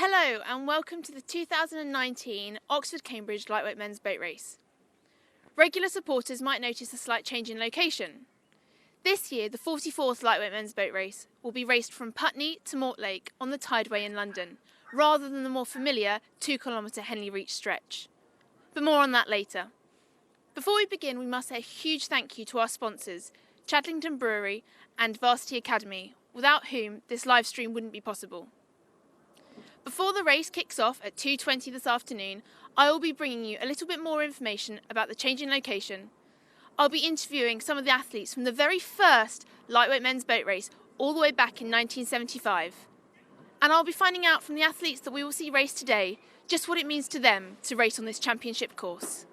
Hello and welcome to the 2019 Oxford-Cambridge Lightweight Men's Boat Race. Regular supporters might notice a slight change in location. This year, the 44th Lightweight Men's Boat Race will be raced from Putney to Mortlake on the Tideway in London, rather than the more familiar 2-kilometre Henley Reach stretch. But more on that later. Before we begin, we must say a huge thank you to our sponsors, Chadlington Brewery and Varsity Academy, without whom this live stream wouldn't be possible. Before the race kicks off at 2:20 this afternoon, I will be bringing you a little bit more information about the change in location. I'll be interviewing some of the athletes from the very first lightweight men's boat race all the way back in 1975. And I'll be finding out from the athletes that we will see race today just what it means to them to race on this championship course.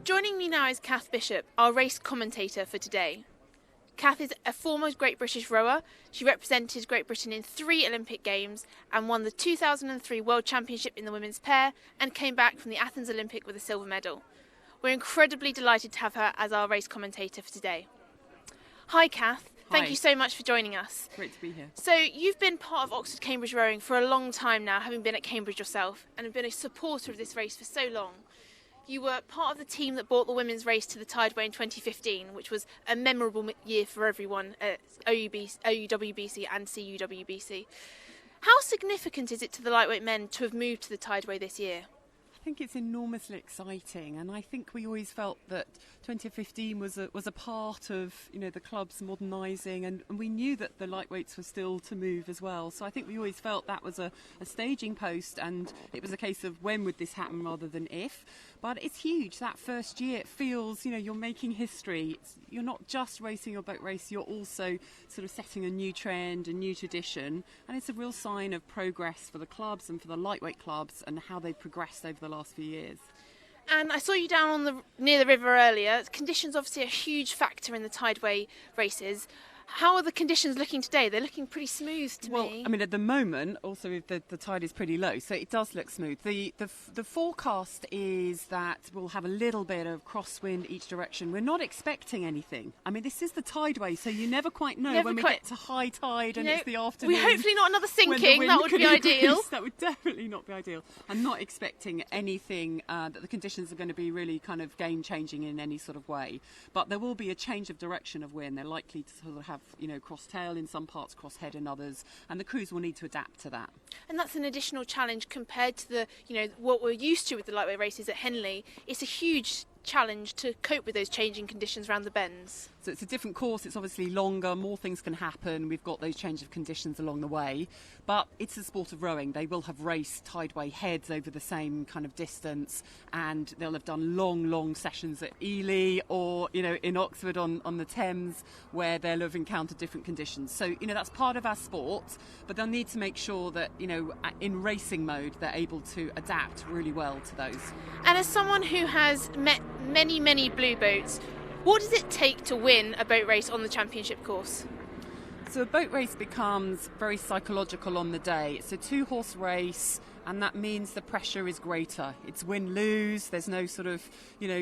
Joining me now is Kath Bishop, our race commentator for today. Kath is a former Great British rower. She represented Great Britain in 3 Olympic Games and won the 2003 World Championship in the women's pair and came back from the Athens Olympic with a silver medal. We're incredibly delighted to have her as our race commentator for today. Hi Kath, thank you so much for joining us. Great to be here. So you've been part of Oxford-Cambridge rowing for a long time now, having been at Cambridge yourself and have been a supporter of this race for so long. You were part of the team that brought the women's race to the Tideway in 2015, which was a memorable year for everyone at OUWBC and CUWBC. How significant is it to the lightweight men to have moved to the Tideway this year? I think it's enormously exciting, and I think we always felt that 2015 was a part of the club's modernising, and we knew that the lightweights were still to move as well. So I think we always felt that was a staging post, and it was a case of when would this happen rather than if. But it's huge. That first year, it feels you're making history. You're not just racing your boat race; you're also sort of setting a new trend, a new tradition, and it's a real sign of progress for the clubs and for the lightweight clubs and how they've progressed over the last few years. And I saw you down near the river earlier. Conditions obviously a huge factor in the Tideway races. How are the conditions looking today? They're looking pretty smooth to me. Well, I mean, at the moment, also the tide is pretty low, so it does look smooth. The forecast is that we'll have a little bit of crosswind each direction. We're not expecting anything. I mean, this is the Tideway, so you never quite know when we get to high tide and it's the afternoon. We hopefully not another sinking. That would be ideal. That would definitely not be ideal. I'm not expecting anything that the conditions are going to be really kind of game-changing in any sort of way. But there will be a change of direction of wind. They're likely to sort of have cross tail in some parts, cross head in others, and the crews will need to adapt to that. And that's an additional challenge compared to what we're used to with the lightweight races at Henley. It's a huge challenge to cope with those changing conditions around the bends. So it's a different course, it's obviously longer, more things can happen, we've got those change of conditions along the way, but it's a sport of rowing. They will have raced Tideway heads over the same kind of distance, and they'll have done long sessions at Ely or in Oxford on the Thames, where they'll have encountered different conditions. So that's part of our sport, but they'll need to make sure that in racing mode they're able to adapt really well to those. And as someone who has met many blue boats, what does it take to win a boat race on the championship course? So a boat race becomes very psychological on the day. It's a 2-horse race, and that means the pressure is greater. It's win-lose. There's no sort of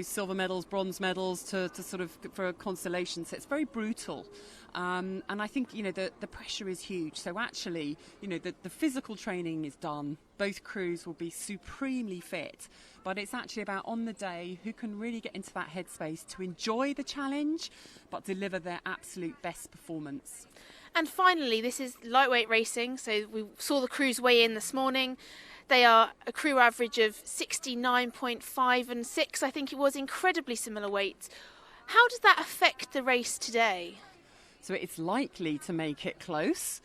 silver medals, bronze medals to sort of for a consolation. So it's very brutal. And I think the pressure is huge. So actually the physical training is done. Both crews will be supremely fit, but it's actually about on the day who can really get into that headspace to enjoy the challenge but deliver their absolute best performance. And finally, this is lightweight racing. So we saw the crews weigh in this morning. They are a crew average of 69.5 and 6, I think it was, incredibly similar weights. How does that affect the race today? So it's likely to make it close.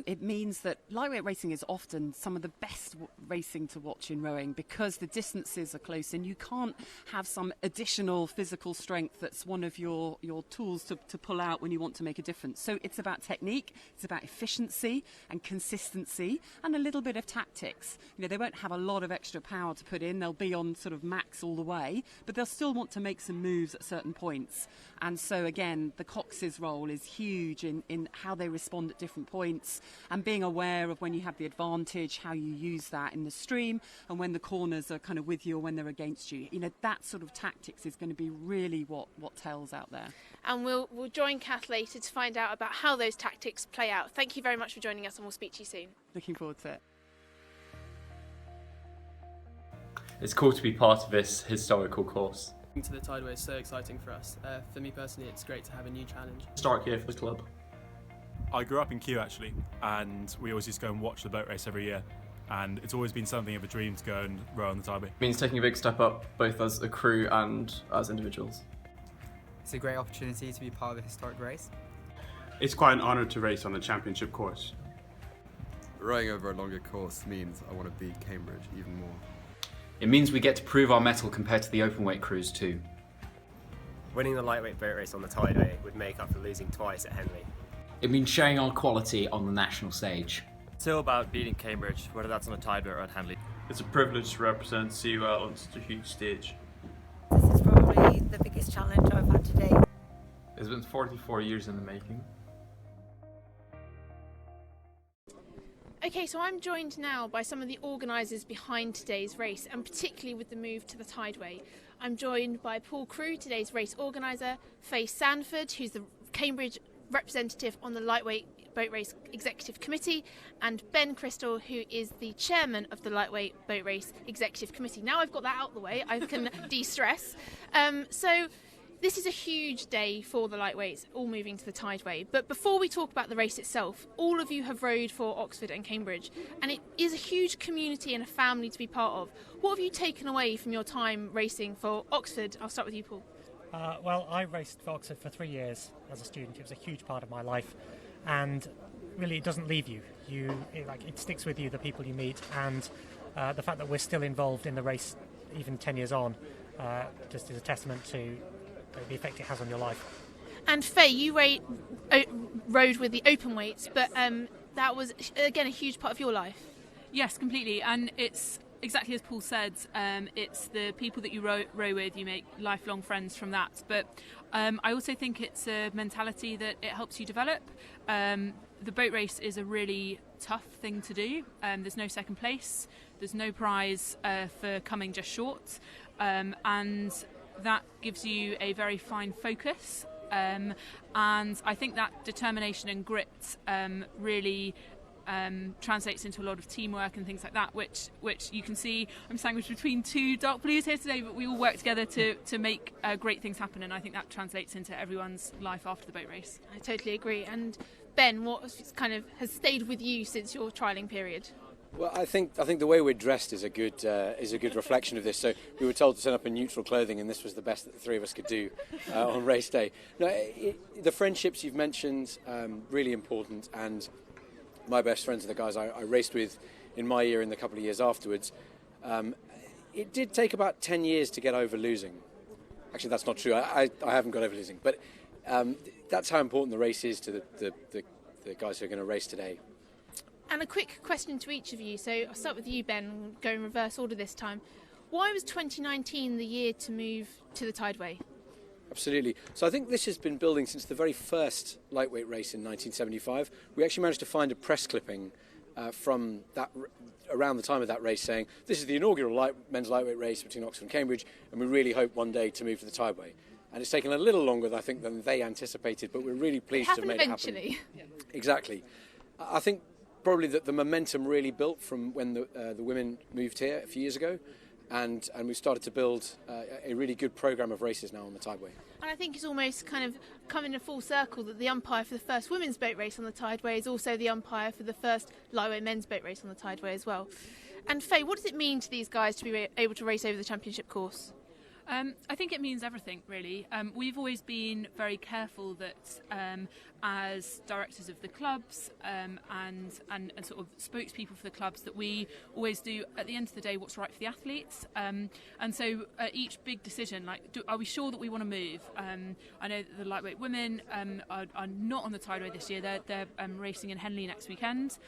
It means that lightweight racing is often some of the best racing to watch in rowing because the distances are close and you can't have some additional physical strength that's one of your tools to pull out when you want to make a difference. So it's about technique, it's about efficiency and consistency and a little bit of tactics. You know, they won't have a lot of extra power to put in, they'll be on sort of max all the way, but they'll still want to make some moves at certain points. And so again, the cox's role is huge in how they respond at different points and being aware of when you have the advantage, how you use that in the stream and when the corners are kind of with you or when they're against you. You know, that sort of tactics is going to be really what tells out there. And we'll join Kath later to find out about how those tactics play out. Thank you very much for joining us and we'll speak to you soon. Looking forward to it. It's cool to be part of this historical course. To the Tideway is so exciting for us. For me personally, it's great to have a new challenge. Historic year for the club. I grew up in Kew actually, and we always used to go and watch the boat race every year, and it's always been something of a dream to go and row on the Tideway. It means taking a big step up both as a crew and as individuals. It's a great opportunity to be part of a historic race. It's quite an honour to race on a championship course. Rowing over a longer course means I want to beat Cambridge even more. It means we get to prove our mettle compared to the open weight crews too. Winning the lightweight boat race on the Tideway would make up for losing twice at Henley. It means showing our quality on the national stage. It's all about beating Cambridge, whether that's on the Tideway or at Henley. It's a privilege to represent CUL on such a huge stage. This is probably the biggest challenge I've had to date. It's been 44 years in the making. Okay, so I'm joined now by some of the organisers behind today's race, and particularly with the move to the Tideway. I'm joined by Paul Crew, today's race organiser, Faye Sanford, who's the Cambridge representative on the Lightweight Boat Race Executive Committee, and Ben Crystal, who is the chairman of the Lightweight Boat Race Executive Committee. Now I've got that out the way, I can de-stress. So this is a huge day for the lightweights, all moving to the Tideway. But before we talk about the race itself, all of you have rowed for Oxford and Cambridge, and it is a huge community and a family to be part of. What have you taken away from your time racing for Oxford? I'll start with you, Paul. Well, I raced for Oxford for 3 years as a student. It was a huge part of my life, and really it doesn't leave you. It sticks with you, the people you meet, and the fact that we're still involved in the race even 10 years on just is a testament to the effect it has on your life. And Faye, you rowed with the open weights, but that was, again, a huge part of your life. Yes, completely, and it's exactly as Paul said, it's the people that you row with, you make lifelong friends from that. But I also think it's a mentality that it helps you develop. The boat race is a really tough thing to do. There's no second place, there's no prize for coming just short, and that gives you a very fine focus. And I think that determination and grit really translates into a lot of teamwork and things like that, which you can see. I'm sandwiched between two dark blues here today, but we all work together to make great things happen, and I think that translates into everyone's life after the boat race. I totally agree. And Ben, what kind of has stayed with you since your trialling period? Well, I think the way we're dressed is a good reflection of this. So we were told to turn up in neutral clothing, and this was the best that the three of us could do on race day. No, the friendships you've mentioned, really important, and my best friends are the guys I raced with in my year and the couple of years afterwards. It did take about 10 years to get over losing. Actually, that's not true. I haven't got over losing, but that's how important the race is to the guys who are going to race today. And a quick question to each of you. So I'll start with you, Ben, go in reverse order this time. Why was 2019 the year to move to the Tideway? Absolutely. So I think this has been building since the very first lightweight race in 1975. We actually managed to find a press clipping from that around the time of that race saying, this is the inaugural men's lightweight race between Oxford and Cambridge, and we really hope one day to move to the Tideway. And it's taken a little longer, I think, than they anticipated, but we're really pleased to have made eventually. It happen. Exactly. I think probably that the momentum really built from when the women moved here a few years ago, and we've started to build a really good programme of races now on the Tideway. And I think it's almost kind of come in a full circle that the umpire for the first women's boat race on the Tideway is also the umpire for the first lightweight men's boat race on the Tideway as well. And Faye, what does it mean to these guys to be able to race over the championship course? I think it means everything, really. We've always been very careful that as directors of the clubs and sort of spokespeople for the clubs, that we always do, at the end of the day, what's right for the athletes. And so each big decision, like, are we sure that we want to move? I know that the lightweight women are not on the Tideway this year. They're racing in Henley next weekend.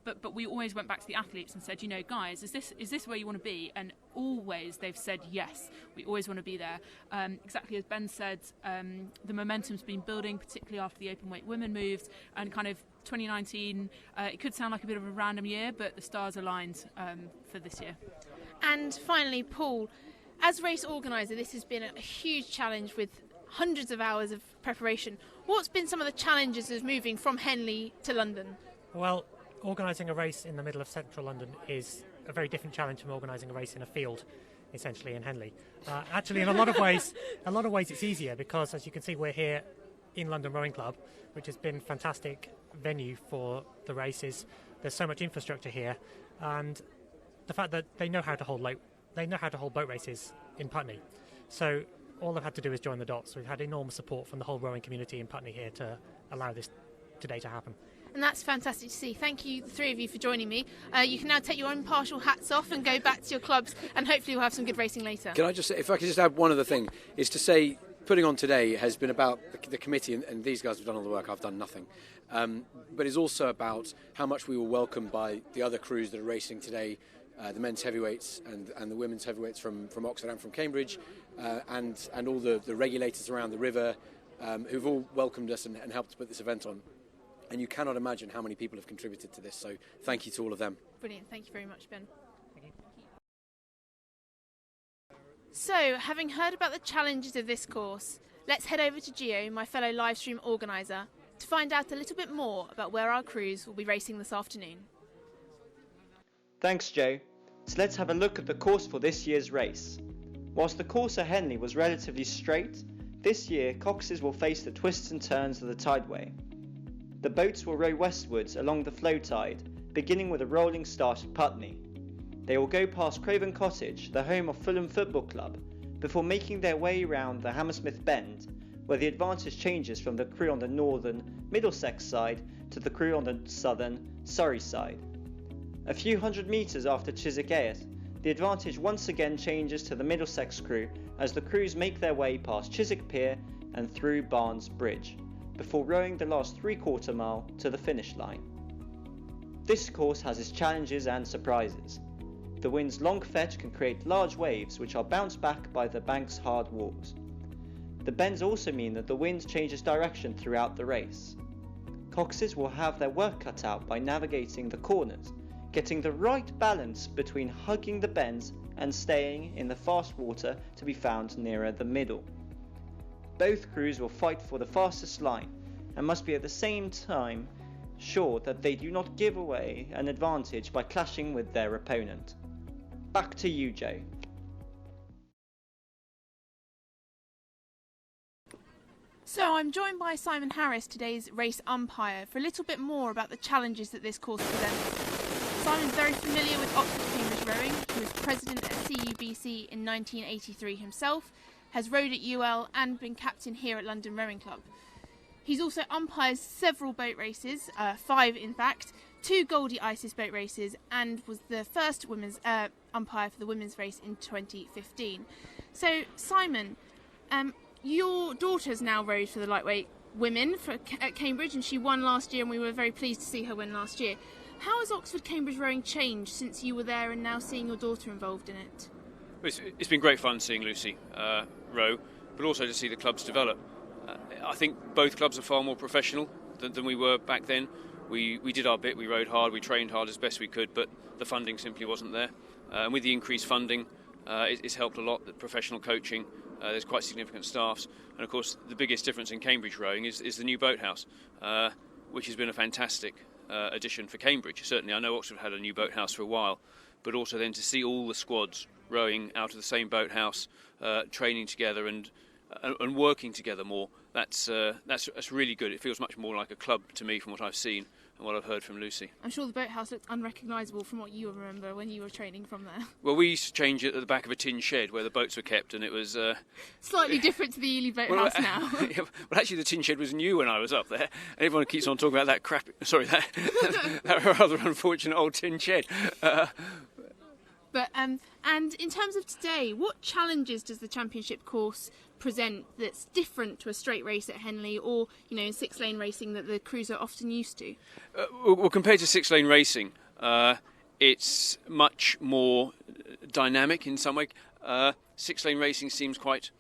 But we always went back to the athletes and said, you know, guys, is this where you want to be? And always they've said yes, we always want to be there. Exactly as Ben said, the momentum's been building, particularly after the open weight women moved, and kind of 2019, it could sound like a bit of a random year, but the stars aligned for this year. And finally, Paul, as race organiser, this has been a huge challenge with hundreds of hours of preparation. What's been some of the challenges of moving from Henley to London? Well, organising a race in the middle of central London is a very different challenge from organising a race in a field, essentially in Henley. Actually, in a lot of ways it's easier because, as you can see, we're here in London Rowing Club, which has been a fantastic venue for the races. There's so much infrastructure here, and the fact that they know how to hold boat races in Putney. So all they've had to do is join the dots. We've had enormous support from the whole rowing community in Putney here to allow this today to happen. And that's fantastic to see. Thank you, the three of you, for joining me. You can now take your impartial hats off and go back to your clubs, and hopefully we'll have some good racing later. Can I just say, if I could just add one other thing, is to say putting on today has been about the committee, and these guys have done all the work, I've done nothing. But it's also about how much we were welcomed by the other crews that are racing today, the men's heavyweights and the women's heavyweights from Oxford and from Cambridge, and all the regulators around the river who've all welcomed us and helped to put this event on. And you cannot imagine how many people have contributed to this, so thank you to all of them. Brilliant, thank you very much, Ben. So, having heard about the challenges of this course, let's head over to Gio, my fellow livestream organiser, to find out a little bit more about where our crews will be racing this afternoon. Thanks, Joe. So let's have a look at the course for this year's race. Whilst the course at Henley was relatively straight, this year Coxes will face the twists and turns of the Tideway. The boats will row westwards along the flow tide, beginning with a rolling start at Putney. They will go past Craven Cottage, the home of Fulham Football Club, before making their way round the Hammersmith Bend, where the advantage changes from the crew on the northern Middlesex side to the crew on the southern Surrey side. A few hundred metres after Chiswick Ayot, the advantage once again changes to the Middlesex crew as the crews make their way past Chiswick Pier and through Barnes Bridge, before rowing the last 3/4 mile to the finish line. This course has its challenges and surprises. The wind's long fetch can create large waves which are bounced back by the bank's hard walls. The bends also mean that the wind changes direction throughout the race. Coxes will have their work cut out by navigating the corners, getting the right balance between hugging the bends and staying in the fast water to be found nearer the middle. Both crews will fight for the fastest line and must be at the same time sure that they do not give away an advantage by clashing with their opponent. Back to you, Joe. So I'm joined by Simon Harris, today's race umpire, for a little bit more about the challenges that this course presents. Simon's very familiar with Oxford Cambridge rowing. He was president at CUBC in 1983 himself, has rowed at UL and been captain here at London Rowing Club. He's also umpired several boat races, 5 in fact, 2 Goldie Isis boat races, and was the first women's umpire for the women's race in 2015. So Simon, your daughter's now rowed for the lightweight women at Cambridge, and she won last year, and we were very pleased to see her win last year. How has Oxford Cambridge rowing changed since you were there and now seeing your daughter involved in it? It's been great fun seeing Lucy row, but also to see the clubs develop. I think both clubs are far more professional than we were back then. We did our bit, we rowed hard, we trained hard as best we could, but the funding simply wasn't there. And with the increased funding, it's helped a lot, the professional coaching. There's quite significant staffs, and of course the biggest difference in Cambridge rowing is the new boathouse, which has been a fantastic addition for Cambridge. Certainly I know Oxford had a new boathouse for a while, but also then to see all the squads rowing out of the same boathouse, training together and working together more. That's really good. It feels much more like a club to me from what I've seen and what I've heard from Lucy. I'm sure the boathouse looked unrecognisable from what you remember when you were training from there. Well, we used to change it at the back of a tin shed where the boats were kept, and it was slightly different to the Ely boathouse now. Well, actually, the tin shed was new when I was up there. And everyone keeps on talking about that crap. Sorry, that rather unfortunate old tin shed. But and in terms of today, what challenges does the championship course present that's different to a straight race at Henley, or in 6-lane racing that the crews are often used to? Well, compared to 6-lane racing, it's much more dynamic in some way. 6-lane racing seems quite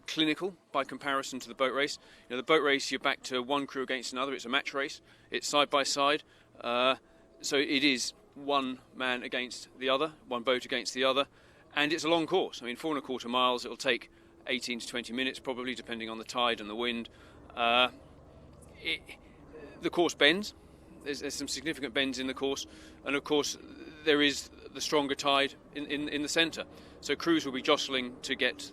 clinical by comparison to the boat race. The boat race, you're back to one crew against another. It's a match race. It's side by side. So it is one man against the other, one boat against the other, and it's a long course. 4.25 miles. It'll take 18 to 20 minutes probably, depending on the tide and the wind. The course bends. There's some significant bends in the course, and of course there is the stronger tide in the centre. So crews will be jostling to get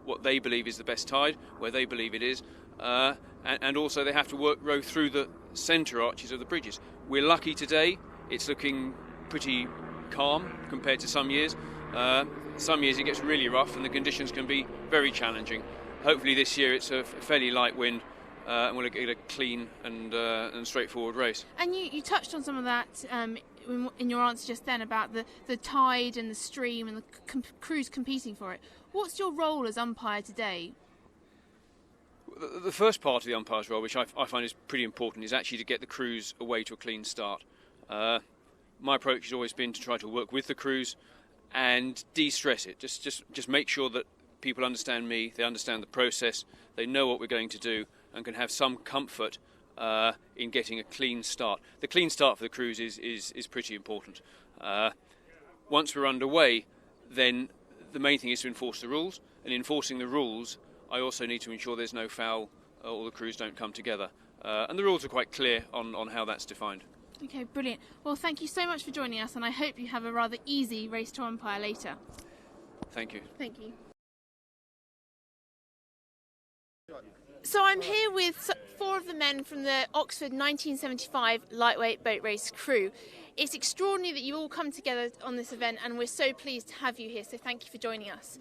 what they believe is the best tide, where they believe it is, and also they have to row through the centre arches of the bridges. We're lucky today. It's looking pretty calm compared to some years. Some years it gets really rough and the conditions can be very challenging. Hopefully this year it's a fairly light wind and we'll get a clean and straightforward race. And you touched on some of that in your answer just then about the tide and the stream and the crews competing for it. What's your role as umpire today? The first part of the umpire's role, which I find is pretty important, is actually to get the crews away to a clean start. My approach has always been to try to work with the crews and de-stress it. Just make sure that people understand me, they understand the process, they know what we're going to do, and can have some comfort in getting a clean start. The clean start for the crews is pretty important. Once we're underway, then the main thing is to enforce the rules, and enforcing the rules, I also need to ensure there's no foul or the crews don't come together. And the rules are quite clear on how that's defined. Okay, brilliant. Well, thank you so much for joining us, and I hope you have a rather easy race to umpire later. Thank you. Thank you. So I'm here with 4 of the men from the Oxford 1975 lightweight boat race crew. It's extraordinary that you all come together on this event, and we're so pleased to have you here, so thank you for joining us.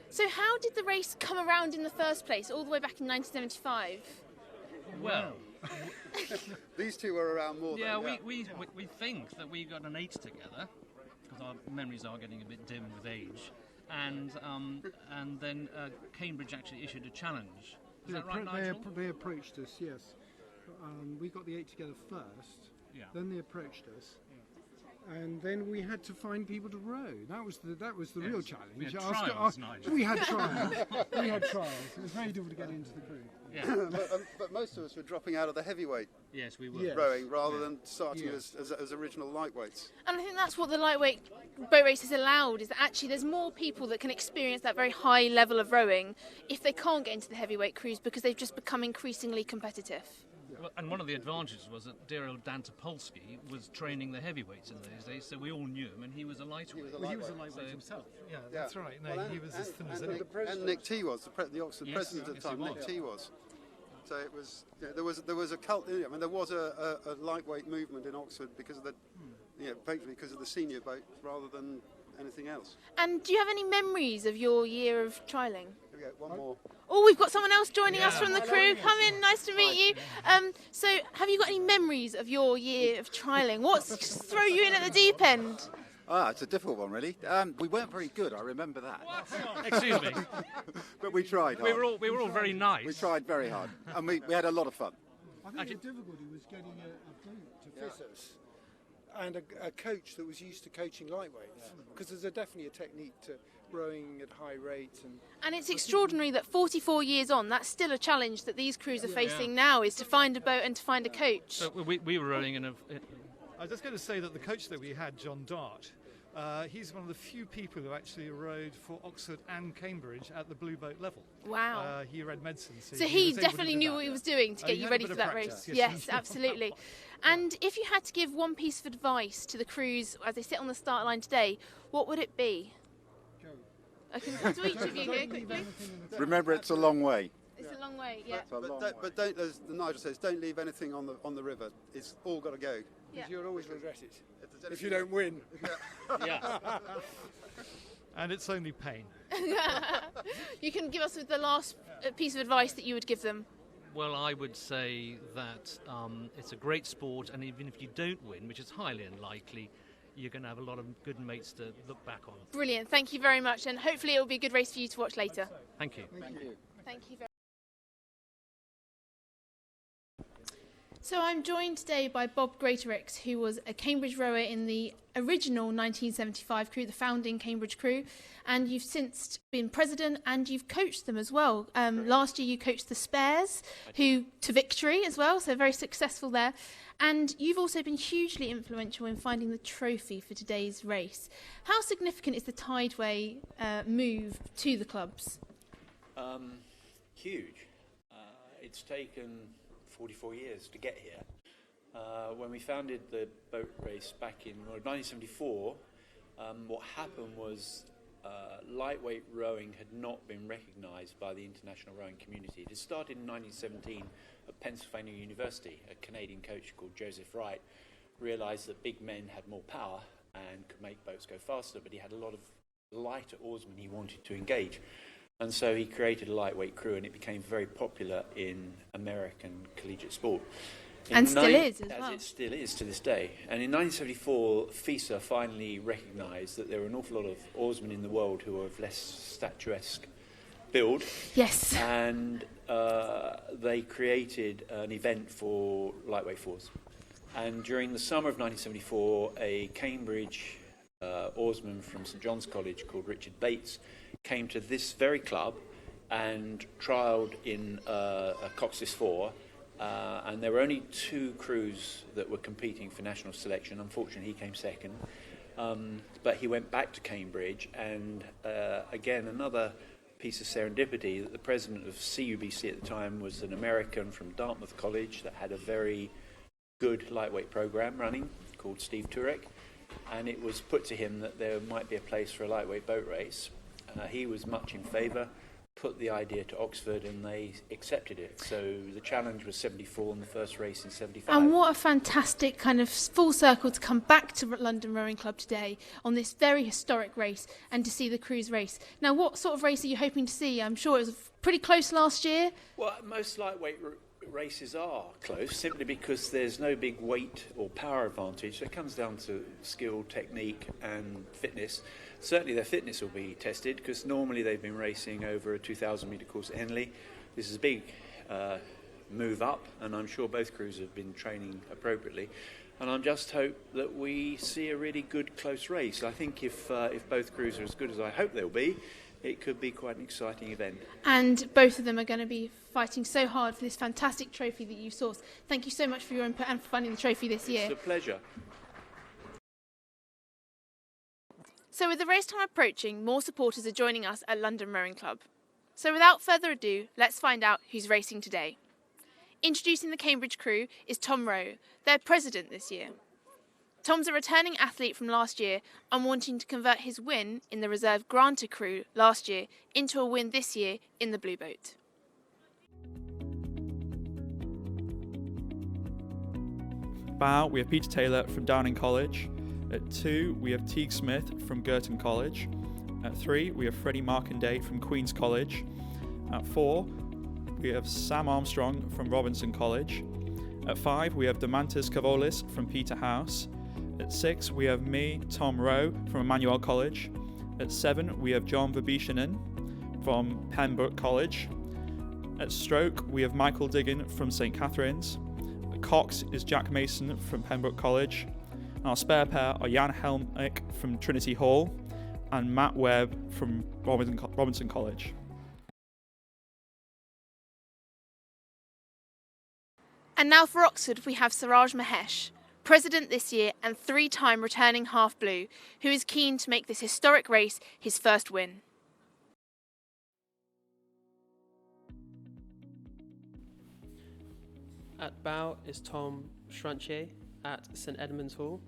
So how did the race come around in the first place, all the way back in 1975? Well, these two were around more. Yeah, we think that we got an 8 together, because our memories are getting a bit dim with age, and then Cambridge actually issued a challenge. Is that right, Nigel? They approached us, yes. We got the 8 together first. Yeah. Then they approached us. And then we had to find people to row. That was the real challenge. We had trials, Nigel. We had trials. We had trials. It was very difficult to get into the crew. Yeah. but most of us were dropping out of the heavyweight yes, we were. rowing rather than starting as original lightweights. And I think that's what the lightweight boat race has allowed, is that actually there's more people that can experience that very high level of rowing if they can't get into the heavyweight crews, because they've just become increasingly competitive. Well, and one of the advantages was that dear old Dan Topolsky was training the heavyweights in those days, so we all knew him, and he was a lightweight. He was a lightweight himself. Yeah, that's right. No, he was as thin as anything. And Nick T was the Oxford president at the time. Nick T was. So it was. There was a cult. I mean, there was a lightweight movement in Oxford because of the, basically because of the senior boat rather than anything else. And do you have any memories of your year of trialling? Here we go, one more. Oh, we've got someone else joining us from the crew. Come in, nice to meet you. So, have you got any memories of your year of trialling? What's throw you in at the deep end? It's a difficult one, really. We weren't very good, I remember that. Excuse me. But we tried hard. We were all very nice. We tried very hard, and we had a lot of fun. I think the difficulty was getting a boat to fit us, and a coach that was used to coaching lightweights, because there's definitely a technique to rowing at high rates. And it's extraordinary that 44 years on, that's still a challenge that these crews are facing now, is to find a boat and to find a coach. So we were rowing in a... I was just going to say that the coach that we had, John Dart, He's one of the few people who actually rowed for Oxford and Cambridge at the blue boat level. Wow. He read medicine. So he definitely knew what he was doing to get you ready for that race. Yes, absolutely. And if you had to give one piece of advice to the crews as they sit on the start line today, what would it be? I can come to each of you here quickly. Remember, it's a long way. It's a long way, yeah. But don't, as Nigel says, don't leave anything on the river. It's all got to go. Because you'll always regret it if you don't win. Yeah. And it's only pain. You can give us the last piece of advice that you would give them. Well, I would say that it's a great sport, and even if you don't win, which is highly unlikely, you're going to have a lot of good mates to look back on. Brilliant. Thank you very much, and hopefully it will be a good race for you to watch later. Thank you. Thank you very much. So I'm joined today by Bob Greatorix, who was a Cambridge rower in the original 1975 crew, the founding Cambridge crew, and you've since been president and you've coached them as well. Last year you coached the Spares, who to victory as well, so very successful there. And you've also been hugely influential in finding the trophy for today's race. How significant is the Tideway move to the clubs? Huge. It's taken 44 years to get here. When we founded the boat race back in 1974, what happened was lightweight rowing had not been recognised by the international rowing community. It started in 1917 at Pennsylvania University. A Canadian coach called Joseph Wright realised that big men had more power and could make boats go faster, but he had a lot of lighter oarsmen he wanted to engage. And so he created a lightweight crew, and it became very popular in American collegiate sport. And still is as well. As it still is to this day. And in 1974, FISA finally recognised that there were an awful lot of oarsmen in the world who were of less statuesque build. Yes. And they created an event for lightweight fours. And during the summer of 1974, a Cambridge oarsman from St John's College called Richard Bates came to this very club and trialled in a Cox's 4, and there were only 2 crews that were competing for national selection. Unfortunately, he came second, but he went back to Cambridge, and again, another piece of serendipity that the president of CUBC at the time was an American from Dartmouth College that had a very good lightweight program running called Steve Turek, and it was put to him that there might be a place for a lightweight boat race. He was much in favour, put the idea to Oxford, and they accepted it. So the challenge was 74 and the first race in 75. And what a fantastic kind of full circle to come back to London Rowing Club today on this very historic race and to see the crews race. Now, what sort of race are you hoping to see? I'm sure it was pretty close last year. Well, most lightweight races are close simply because there's no big weight or power advantage. So it comes down to skill, technique and fitness. Certainly their fitness will be tested because normally they've been racing over a 2,000 metre course at Henley. This is a big move up, and I'm sure both crews have been training appropriately. And I'm just hope that we see a really good close race. I think if both crews are as good as I hope they'll be, it could be quite an exciting event. And both of them are going to be fighting so hard for this fantastic trophy that you sourced. Thank you so much for your input and for finding the trophy this year. It's a pleasure. So with the race time approaching, more supporters are joining us at London Rowing Club. So without further ado, let's find out who's racing today. Introducing the Cambridge crew is Tom Rowe, their president this year. Tom's a returning athlete from last year and wanting to convert his win in the reserve Granter crew last year into a win this year in the Blue Boat. Bow, we have Peter Taylor from Downing College. At 2, we have Teague Smith from Girton College. At 3, we have Freddie Markanday from Queen's College. At 4, we have Sam Armstrong from Robinson College. At 5, we have Demantis Kavolis from Peterhouse. At 6, we have me, Tom Rowe, from Emmanuel College. At 7, we have John Verbishinen from Pembroke College. At stroke, we have Michael Diggin from St Catherine's. At cox is Jack Mason from Pembroke College. And our spare pair are Jan Helmick from Trinity Hall and Matt Webb from Robinson College. And now for Oxford, we have Siraj Mahesh, president this year and 3-time returning half-blue, who is keen to make this historic race his first win. At bow is Tom Schranchier at St Edmund's Hall.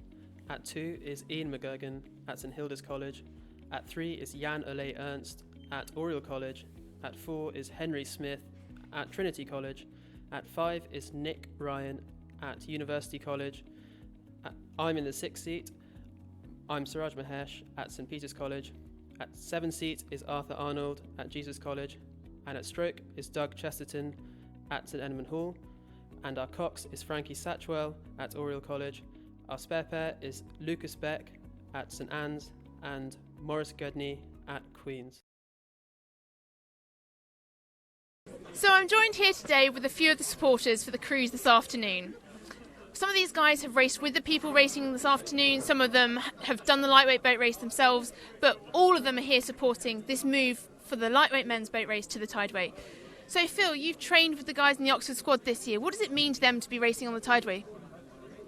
At 2 is Ian McGurgan at St Hilda's College. At 3 is Jan Ole Ernst at Oriel College. At 4 is Henry Smith at Trinity College. At 5 is Nick Ryan at University College. I'm in the 6th seat. I'm Suraj Mahesh at St Peter's College. At 7th seat is Arthur Arnold at Jesus College. And at stroke is Doug Chesterton at St Edmund Hall. And our cox is Frankie Satchwell at Oriel College. Our spare pair is Lucas Beck at St Anne's and Maurice Gudney at Queen's. So I'm joined here today with a few of the supporters for the cruise this afternoon. Some of these guys have raced with the people racing this afternoon, some of them have done the lightweight boat race themselves, but all of them are here supporting this move for the lightweight men's boat race to the Tideway. So Phil, you've trained with the guys in the Oxford squad this year. What does it mean to them to be racing on the Tideway?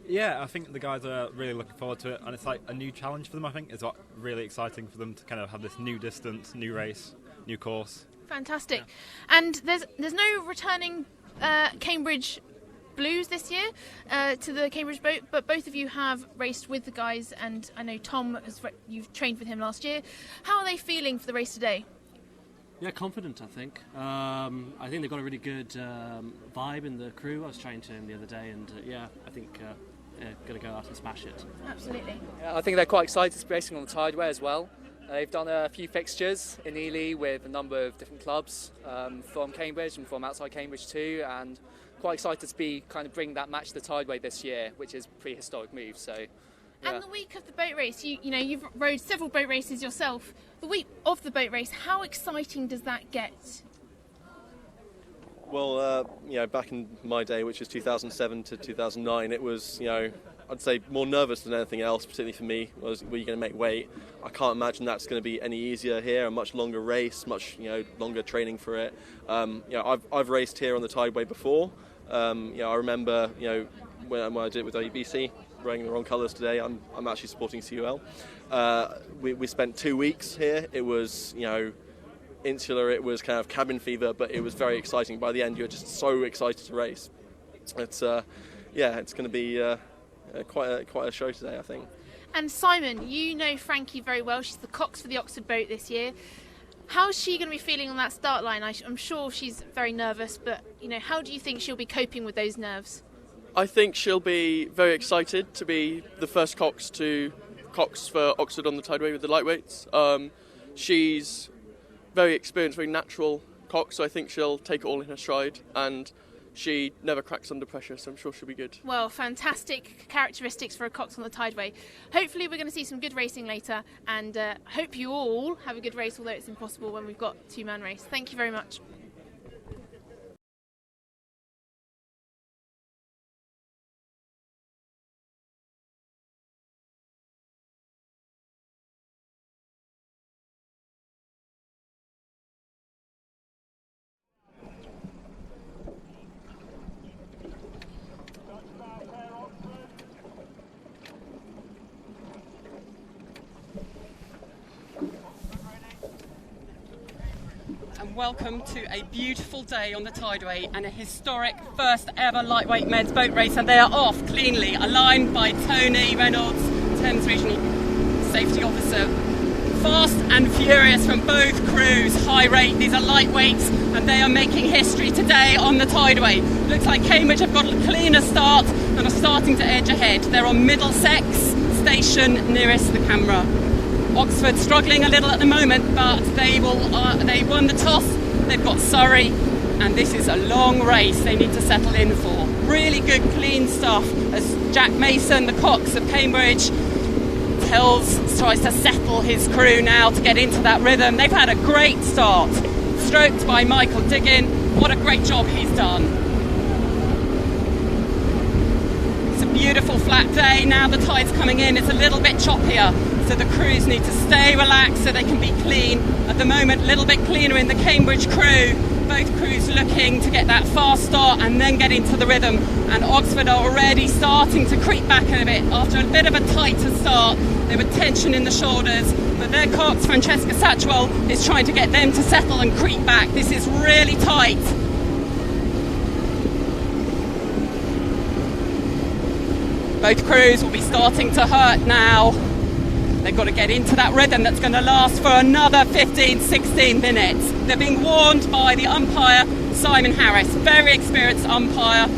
Yeah, I think the guys are really looking forward to it, and it's like a new challenge for them. I think it's really exciting for them to kind of have this new distance, new race, new course. Fantastic. Yeah. And there's no returning Cambridge Blues this year to the Cambridge boat, but both of you have raced with the guys, and I know Tom, you've trained with him last year. How are they feeling for the race today? Yeah, confident, I think. I think they've got a really good vibe in the crew. I was chatting to him the other day, and I think they're going to go out and smash it. Absolutely. I think they're quite excited to be racing on the Tideway as well. They've done a few fixtures in Ely with a number of different clubs from Cambridge and from outside Cambridge too, and quite excited to be kind of bring that match to the Tideway this year, which is a prehistoric move. So. Yeah. And the week of the boat race, you've rowed several boat races yourself. The week of the boat race, how exciting does that get? Well, back in my day, which was 2007 to 2009, it was, I'd say more nervous than anything else, particularly for me, were you going to make weight? I can't imagine that's going to be any easier here, a much longer race, much, longer training for it. I've raced here on the Tideway before. I remember, when I did it with WBC, wearing the wrong colours today. I'm actually supporting CUL. We spent 2 weeks here. It was, insular. It was kind of cabin fever, but it was very exciting. By the end, you're just so excited to race. It's it's going to be quite a show today, I think. And Simon, you know Frankie very well. She's the cox for the Oxford boat this year. How's she going to be feeling on that start line? I'm sure she's very nervous, but how do you think she'll be coping with those nerves? I think she'll be very excited to be the first cox for Oxford on the Tideway with the lightweights. She's very experienced, very natural cox, so I think she'll take it all in her stride, and she never cracks under pressure, so I'm sure she'll be good. Well, fantastic characteristics for a cox on the Tideway. Hopefully we're going to see some good racing later, and hope you all have a good race, although it's impossible when we've got two-man race. Thank you very much. Welcome to a beautiful day on the Tideway and a historic first ever lightweight men's boat race, and they are off cleanly, aligned by Tony Reynolds, Thames Regional Safety Officer. Fast and furious from both crews, high rate, these are lightweights, and they are making history today on the Tideway. Looks like Cambridge have got a cleaner start and are starting to edge ahead. They're on Middlesex station nearest the camera. Oxford struggling a little at the moment, but they won the toss. They've got Surrey, and this is a long race they need to settle in for. Really good, clean stuff as Jack Mason, the cox of Cambridge, tries to settle his crew now to get into that rhythm. They've had a great start, stroked by Michael Diggin. What a great job he's done. It's a beautiful flat day. Now the tide's coming in, it's a little bit choppier. So the crews need to stay relaxed so they can be clean. At the moment, a little bit cleaner in the Cambridge crew. Both crews looking to get that fast start and then get into the rhythm, and Oxford are already starting to creep back a bit after a bit of a tighter start. There were tension in the shoulders, but their cox, Francesca Satchwell, is trying to get them to settle and creep back. This is really tight. Both crews will be starting to hurt now. They've got to get into that rhythm that's going to last for another 15, 16 minutes. They're being warned by the umpire, Simon Harris, very experienced umpire.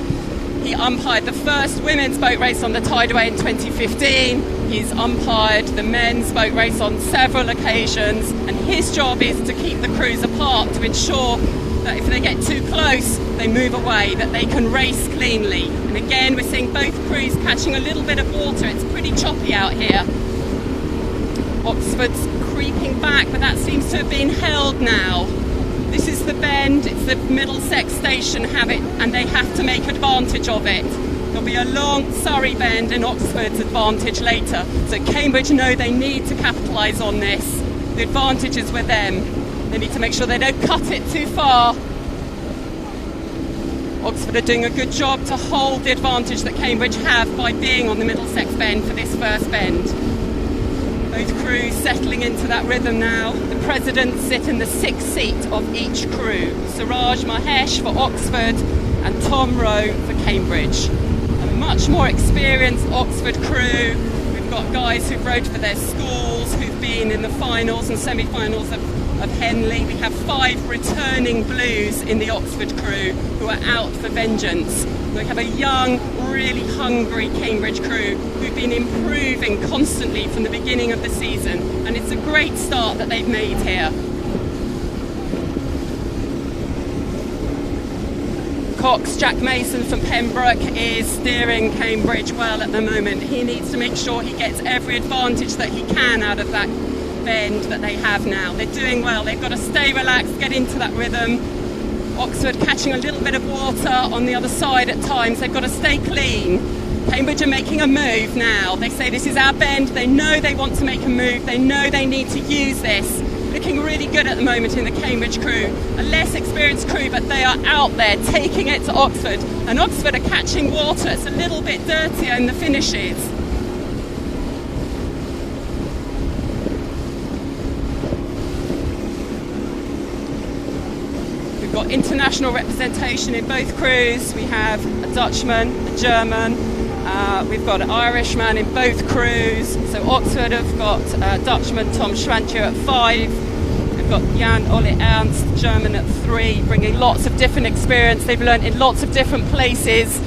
He umpired the first women's boat race on the Tideway in 2015. He's umpired the men's boat race on several occasions, and his job is to keep the crews apart to ensure that if they get too close, they move away, that they can race cleanly. And again, we're seeing both crews catching a little bit of water. It's pretty choppy out here. Oxford's creeping back, but that seems to have been held now. This is the bend, it's the Middlesex station habit, and they have to make advantage of it. There'll be a long Surrey bend in Oxford's advantage later, so Cambridge know they need to capitalise on this. The advantage is with them. They need to make sure they don't cut it too far. Oxford are doing a good job to hold the advantage that Cambridge have by being on the Middlesex bend for this first bend. Both crews settling into that rhythm now. The presidents sit in the sixth seat of each crew. Siraj Mahesh for Oxford and Tom Rowe for Cambridge. A much more experienced Oxford crew. We've got guys who've rowed for their schools, who've been in the finals and semi-finals of Henley. We have 5 returning Blues in the Oxford crew who are out for vengeance. We have a young, really hungry Cambridge crew who've been improving constantly from the beginning of the season, and it's a great start that they've made here. Cox, Jack Mason from Pembroke, is steering Cambridge well at the moment. He needs to make sure he gets every advantage that he can out of that bend that they have now. They're doing well. They've got to stay relaxed, get into that rhythm. Oxford catching a little bit of water on the other side at times. They've got to stay clean. Cambridge are making a move now. They say this is our bend. They know they want to make a move. They know they need to use this. Looking really good at the moment in the Cambridge crew. A less experienced crew, but they are out there taking it to Oxford. And Oxford are catching water. It's a little bit dirtier in the finishes. We've got international representation in both crews. We have a Dutchman, a German, we've got an Irishman in both crews. So Oxford have got Dutchman Tom Schwantje at 5. We've got Jan Ole Ernst, German at 3, bringing lots of different experience. They've learned in lots of different places.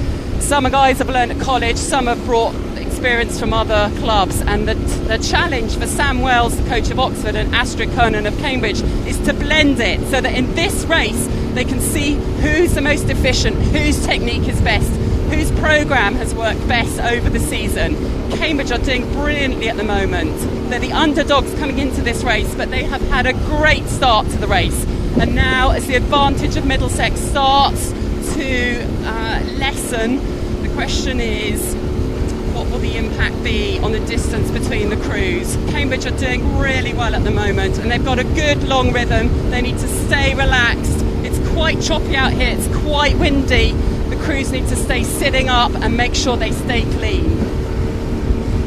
Some guys have learned at college, some have brought experience from other clubs, and the challenge for Sam Wells, the coach of Oxford, and Astrid Conan of Cambridge is to blend it so that in this race they can see who's the most efficient, whose technique is best, whose programme has worked best over the season. Cambridge are doing brilliantly at the moment. They're the underdogs coming into this race, but they have had a great start to the race, and now as the advantage of Middlesex starts to lessen, the question is, what will the impact be on the distance between the crews? Cambridge are doing really well at the moment, and they've got a good long rhythm. They need to stay relaxed. It's quite choppy out here, it's quite windy. The crews need to stay sitting up and make sure they stay clean.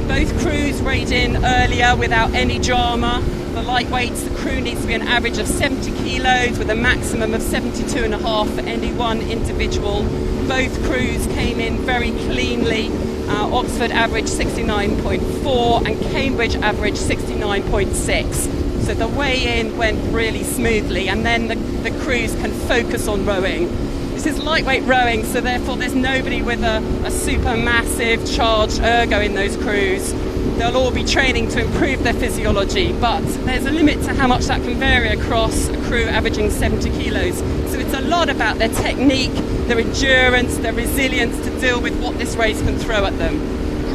Both crews rayed in earlier without any drama. The lightweights, the crew needs to be an average of 70 kilos with a maximum of 72.5 for any one individual. Both crews came in very cleanly. Oxford averaged 69.4 and Cambridge averaged 69.6. So the weigh-in went really smoothly, and then the crews can focus on rowing. This is lightweight rowing, so therefore there's nobody with a super massive charged ergo in those crews. They'll all be training to improve their physiology, but there's a limit to how much that can vary across a crew averaging 70 kilos. So it's a lot about their technique, their endurance, their resilience to deal with what this race can throw at them.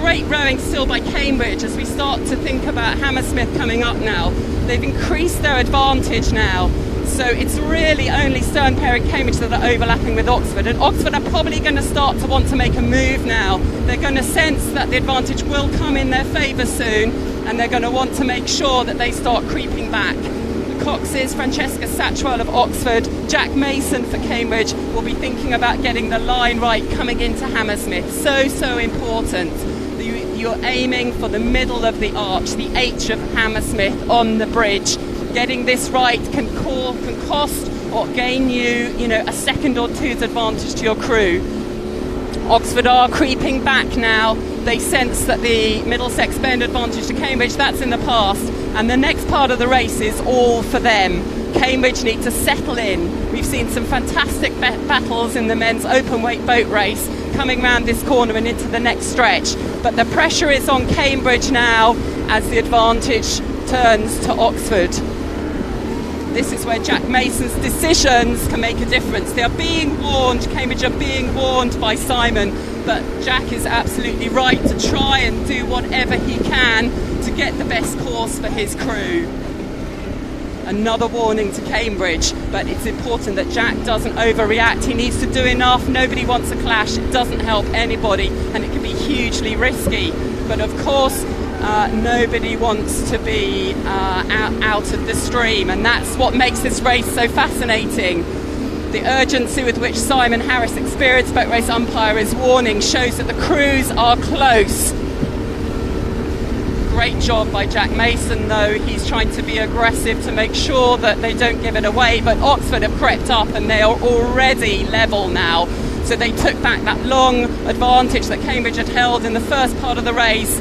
Great rowing still by Cambridge as we start to think about Hammersmith coming up now. They've increased their advantage now. So it's really only Stern Pair and Cambridge that are overlapping with Oxford, and Oxford are probably going to start to want to make a move now. They're going to sense that the advantage will come in their favour soon, and they're going to want to make sure that they start creeping back. The Cox's Francesca Satchwell of Oxford, Jack Mason for Cambridge will be thinking about getting the line right coming into Hammersmith. So important. You're aiming for the middle of the arch, the H of Hammersmith on the bridge. Getting this right can cost or gain you, a second or two's advantage to your crew. Oxford are creeping back now. They sense that the Middlesex Bend advantage to Cambridge, that's in the past. And the next part of the race is all for them. Cambridge need to settle in. We've seen some fantastic battles in the men's open weight boat race coming round this corner and into the next stretch. But the pressure is on Cambridge now as the advantage turns to Oxford. This is where Jack Mason's decisions can make a difference. They are being warned, Cambridge are being warned by Simon, but Jack is absolutely right to try and do whatever he can to get the best course for his crew. Another warning to Cambridge, but it's important that Jack doesn't overreact. He needs to do enough. Nobody wants a clash. It doesn't help anybody, and it can be hugely risky. But of course, nobody wants to be out of the stream, and that's what makes this race so fascinating. The urgency with which Simon Harris, experienced boat race umpire, is warning shows that the crews are close. Great job by Jack Mason, though. He's trying to be aggressive to make sure that they don't give it away, but Oxford have crept up and they are already level now. So they took back that long advantage that Cambridge had held in the first part of the race,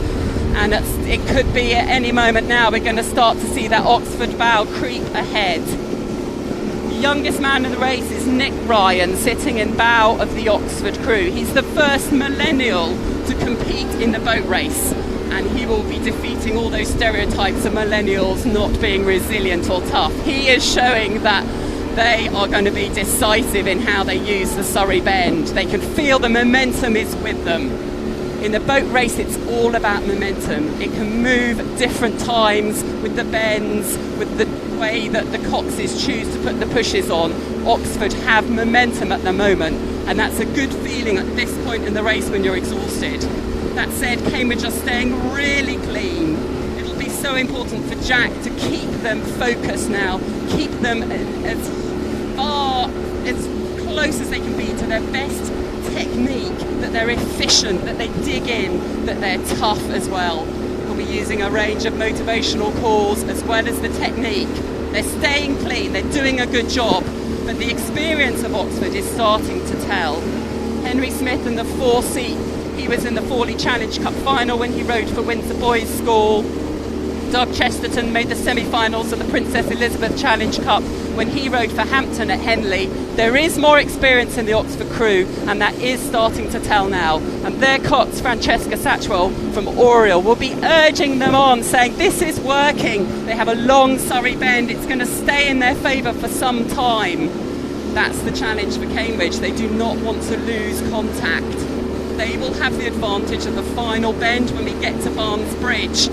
and it could be at any moment now we're going to start to see that Oxford bow creep ahead. The youngest man in the race is Nick Ryan, sitting in bow of the Oxford crew. He's the first millennial to compete in the boat race, and he will be defeating all those stereotypes of millennials not being resilient or tough. He is showing that they are going to be decisive in how they use the Surrey Bend. They can feel the momentum is with them. In the boat race, it's all about momentum. It can move at different times with the bends, with the way that the coxes choose to put the pushes on. Oxford have momentum at the moment, and that's a good feeling at this point in the race when you're exhausted. That said, Cambridge are staying really clean. It'll be so important for Jack to keep them focused now, keep them as close as they can be to their best technique, that they're efficient, that they dig in, that they're tough as well. We'll be using a range of motivational calls as well as the technique. They're staying clean, they're doing a good job, but the experience of Oxford is starting to tell. Henry Smith in the 4 seat, he was in the Forley Challenge Cup final when he rowed for Windsor Boys School. Doug Chesterton made the semi-finals of the Princess Elizabeth Challenge Cup when he rowed for Hampton at Henley. There is more experience in the Oxford crew, and that is starting to tell now. And their cox, Francesca Satchwell from Oriel, will be urging them on, saying this is working. They have a long Surrey Bend. It's going to stay in their favour for some time. That's the challenge for Cambridge. They do not want to lose contact. They will have the advantage of the final bend when we get to Barnes Bridge.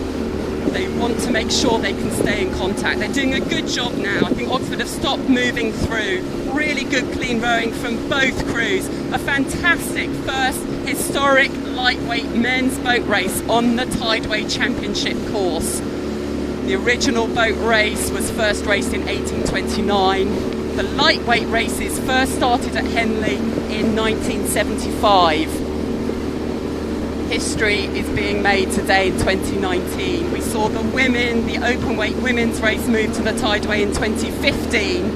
They want to make sure they can stay in contact. They're doing a good job now. I think Oxford have stopped moving through. Really good clean rowing from both crews. A fantastic first historic lightweight men's boat race on the Tideway Championship course. The original boat race was first raced in 1829. The lightweight races first started at Henley in 1975. History is being made today in 2019. We saw the open weight women's race move to the Tideway in 2015,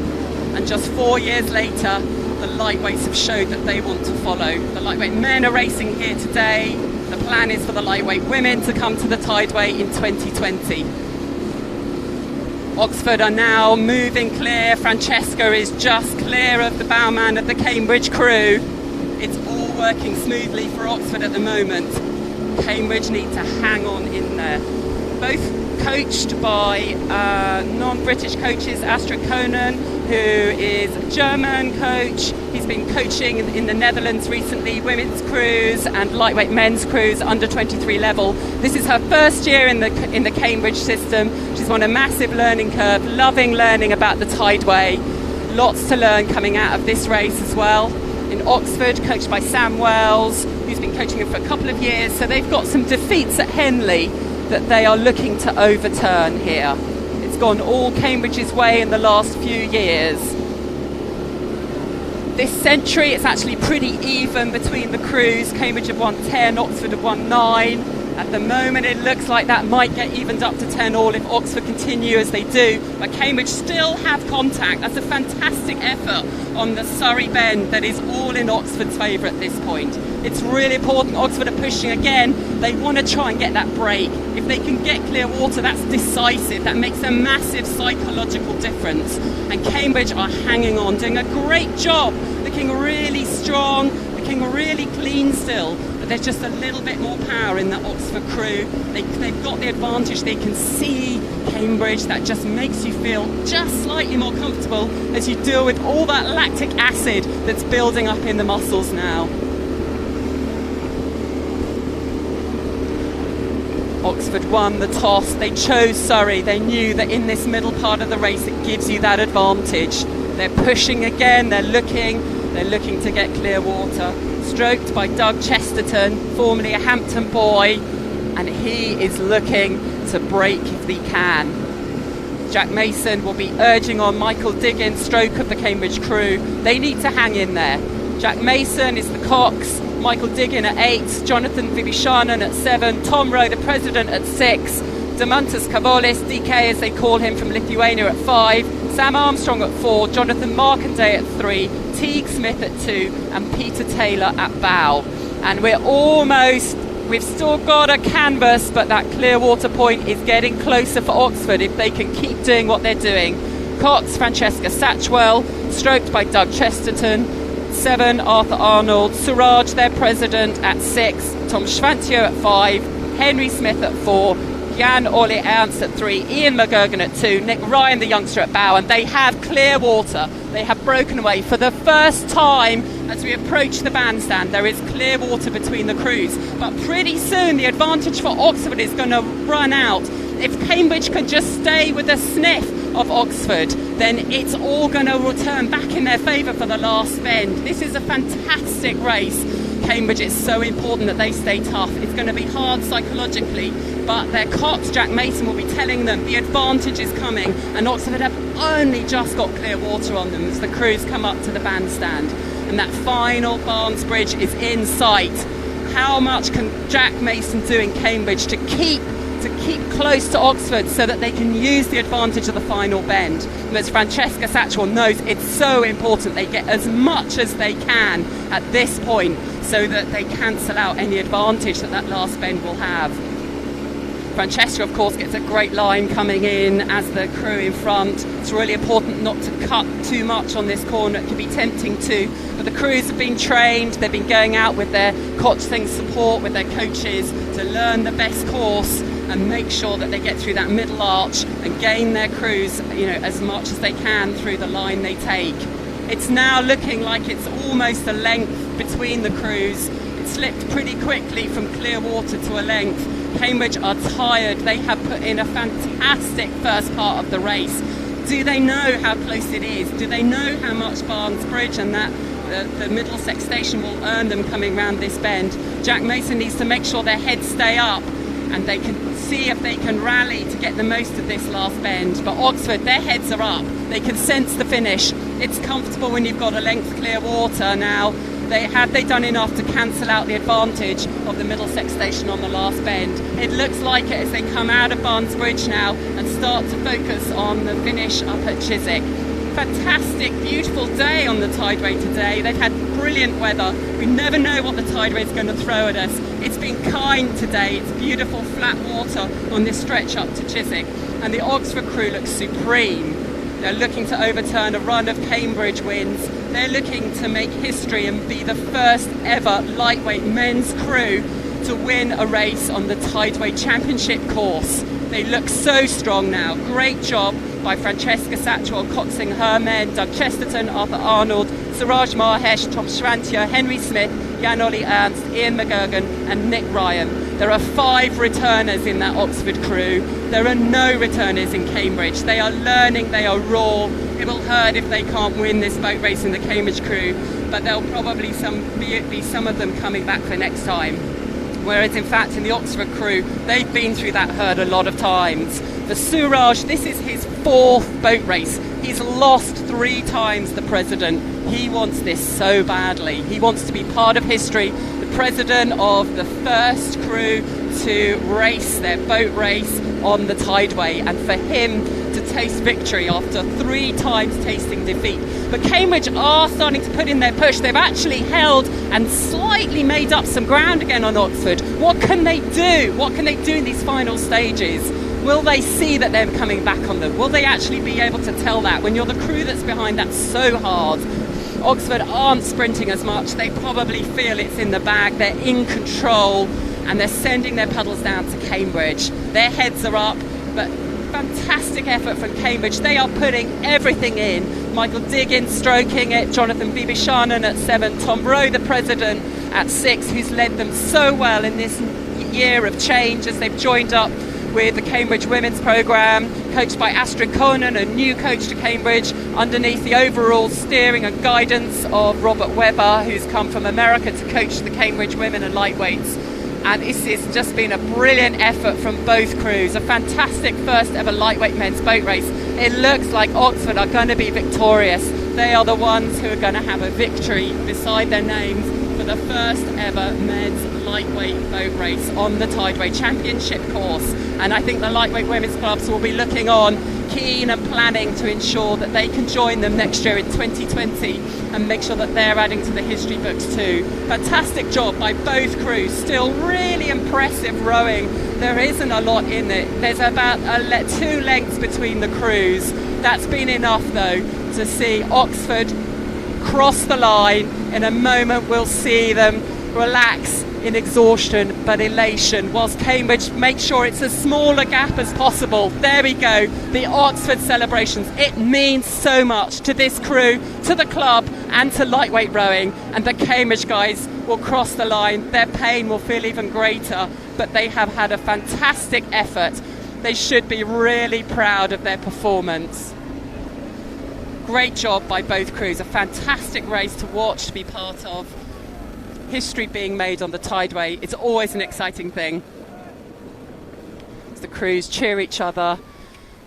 and just 4 years later the lightweights have showed that they want to follow. The lightweight men are racing here today. The plan is for the lightweight women to come to the Tideway in 2020. Oxford are now moving clear. Francesca is just clear of the bowman of the Cambridge crew. It's all working smoothly for Oxford at the moment. Cambridge need to hang on in there. Both coached by non-British coaches, Astrid Konen, who is a German coach. He's been coaching in the Netherlands recently, women's crews and lightweight men's crews under 23 level. This is her first year in the Cambridge system. She's on a massive learning curve, loving learning about the Tideway. Lots to learn coming out of this race as well. In Oxford, coached by Sam Wells, who's been coaching them for a couple of years. So they've got some defeats at Henley that they are looking to overturn here. It's It's gone all Cambridge's way in the last few years. This century, it's actually pretty even between the crews. Cambridge have won 10, Oxford have won 9. At the moment, it looks like that might get evened up to 10 all if Oxford continue as they do. But Cambridge still have contact. That's a fantastic effort on the Surrey bend that is all in Oxford's favour at this point. It's really important. Oxford are pushing again. They want to try and get that break. If they can get clear water, that's decisive. That makes a massive psychological difference. And Cambridge are hanging on, doing a great job, looking really strong, looking really clean still. But there's just a little bit more power in the Oxford crew. They've got the advantage. They can see Cambridge. That just makes you feel just slightly more comfortable as you deal with all that lactic acid that's building up in the muscles now. Oxford won the toss. They chose Surrey. They knew that in this middle part of the race it gives you that advantage. They're pushing again. They're looking to get clear water. Stroked by Doug Chesterton, formerly a Hampton boy, and he is looking to break if he can. Jack Mason will be urging on Michael Diggin, stroke of the Cambridge crew. They need to hang in there. Jack Mason is the cox, Michael Diggin at 8, Jonathan Vibishanen at 7, Tom Rowe, the president, at 6, Demantas Kavolis, DK as they call him, from Lithuania at 5, Sam Armstrong at 4, Jonathan Markanday at 3, Teague Smith at 2, and Peter Taylor at bow. And we've still got a canvas, but that clear water point is getting closer for Oxford if they can keep doing what they're doing. Cox, Francesca Satchwell, stroked by Doug Chesterton. 7, Arthur Arnold. Suraj, their president, at 6. Tom Schwantio at 5. Henry Smith at 4. Jan Ole Ernst at 3. Ian McGurgan at 2. Nick Ryan, the youngster, at bow. And they have clear water. They have broken away for the first time as we approach the bandstand. There is clear water between the crews. But pretty soon the advantage for Oxford is going to run out. If Cambridge can just stay with a sniff of Oxford, then it's all going to return back in their favour for the last bend. This is a fantastic race. Cambridge, it's so important that they stay tough. It's going to be hard psychologically, but their cox, Jack Mason, will be telling them the advantage is coming, and Oxford have only just got clear water on them as the crews come up to the bandstand. And that final Barnes Bridge is in sight. How much can Jack Mason do in Cambridge to keep close to Oxford so that they can use the advantage of the final bend? And as Francesca Satchwell knows, it's so important they get as much as they can at this point so that they cancel out any advantage that last bend will have. Francesca, of course, gets a great line coming in as the crew in front. It's really important not to cut too much on this corner. It can be tempting to, but the crews have been trained. They've been going out with their coaching support, with their coaches, to learn the best course and make sure that they get through that middle arch and gain their crews, as much as they can through the line they take. It's now looking like it's almost a length between the crews. It slipped pretty quickly from clear water to a length. Cambridge are tired. They have put in a fantastic first part of the race. Do they know how close it is? Do they know how much Barnes Bridge and that the Middlesex station will earn them coming round this bend? Jack Mason needs to make sure their heads stay up and they can see if they can rally to get the most of this last bend. But Oxford, their heads are up. They can sense the finish. It's comfortable when you've got a length clear water now. Have they done enough to cancel out the advantage of the Middlesex station on the last bend? It looks like it as they come out of Barnes Bridge now and start to focus on the finish up at Chiswick. Fantastic, beautiful day on the Tideway today. They've had brilliant weather. We never know what the Tideway is going to throw at us. It's been kind today. It's beautiful flat water on this stretch up to Chiswick. And the Oxford crew looks supreme. They're looking to overturn a run of Cambridge wins. They're looking to make history and be the first ever lightweight men's crew to win a race on the Tideway Championship course. They look so strong now. Great job by Francesca Satchwell coxing her men, Doug Chesterton, Arthur Arnold, Suraj Mahesh, Tom Schwantio, Henry Smith, Jan Ole Ernst, Ian McGurgan and Nick Ryan. There are 5 returners in that Oxford crew. There are no returners in Cambridge. They are learning, they are raw. It will hurt if they can't win this boat race in the Cambridge crew, but there'll probably be some of them coming back for next time. Whereas in fact in the Oxford crew, they've been through that herd a lot of times. For Suraj, this is his 4th boat race. He's lost 3 times the president. He wants this so badly. He wants to be part of history, the president of the first crew to race their boat race on the Tideway, and for him to taste victory after 3 times tasting defeat. But Cambridge are starting to put in their push. They've actually held and slightly made up some ground again on Oxford. What can they do? What can they do in these final stages? Will they see that they're coming back on them? Will they actually be able to tell that? When you're the crew that's behind, that's so hard. Oxford aren't sprinting as much. They probably feel it's in the bag. They're in control, and they're sending their paddles down to Cambridge. Their heads are up, but fantastic effort from Cambridge. They are putting everything in. Michael Diggins stroking it, Jonathan Bibishanen at 7, Tom Rowe, the president, at 6, who's led them so well in this year of change as they've joined up with the Cambridge Women's Programme, coached by Astrid Conan, a new coach to Cambridge, underneath the overall steering and guidance of Robert Webber, who's come from America to coach the Cambridge women and lightweights. And this has just been a brilliant effort from both crews. A fantastic first ever lightweight men's boat race. It looks like Oxford are going to be victorious. They are the ones who are going to have a victory beside their names for the first ever men's lightweight boat race on the Tideway Championship course. And I think the lightweight women's clubs will be looking on, keen and planning to ensure that they can join them next year in 2020 and make sure that they're adding to the history books too. Fantastic job by both crews. Still really impressive rowing. There isn't a lot in it. There's about 2 lengths between the crews. That's been enough though to see Oxford cross the line. In a moment we'll see them relax in exhaustion but elation, whilst Cambridge make sure it's as small a gap as possible. There we go, the Oxford celebrations. It means so much to this crew, to the club and to lightweight rowing, and the Cambridge guys will cross the line. Their pain will feel even greater, but they have had a fantastic effort. They should be really proud of their performance. Great job by both crews, a fantastic race to watch, to be part of. History being made on the Tideway, it's always an exciting thing. As the crews cheer each other,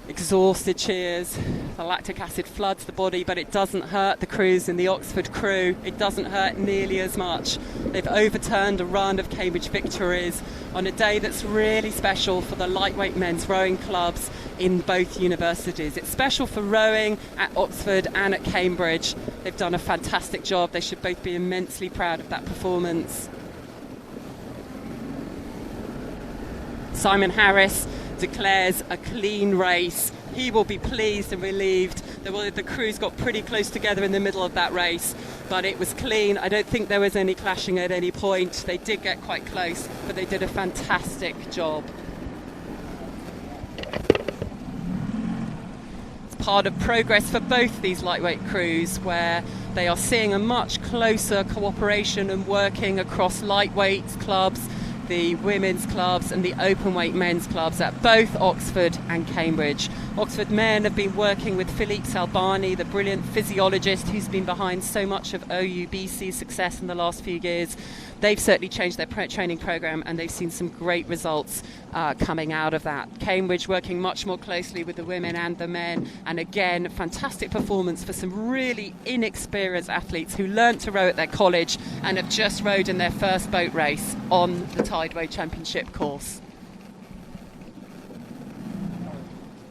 exhausted cheers. The lactic acid floods the body, but it doesn't hurt the crews in the Oxford crew. It doesn't hurt nearly as much. They've overturned a run of Cambridge victories on a day that's really special for the lightweight men's rowing clubs in both universities. It's special for rowing at Oxford and at Cambridge. They've done a fantastic job. They should both be immensely proud of that performance. Simon Harris declares a clean race. He will be pleased and relieved. The crews got pretty close together in the middle of that race, but it was clean. I don't think there was any clashing at any point. They did get quite close, but they did a fantastic job. It's part of progress for both these lightweight crews, where they are seeing a much closer cooperation and working across lightweight clubs, the women's clubs and the open weight men's clubs at both Oxford and Cambridge. Oxford men have been working with Philippe Salbani, the brilliant physiologist who's been behind so much of OUBC's success in the last few years. They've certainly changed their training programme, and they've seen some great results coming out of that. Cambridge working much more closely with the women and the men, and again, fantastic performance for some really inexperienced athletes who learnt to row at their college and have just rowed in their first boat race on the Tideway Championship course.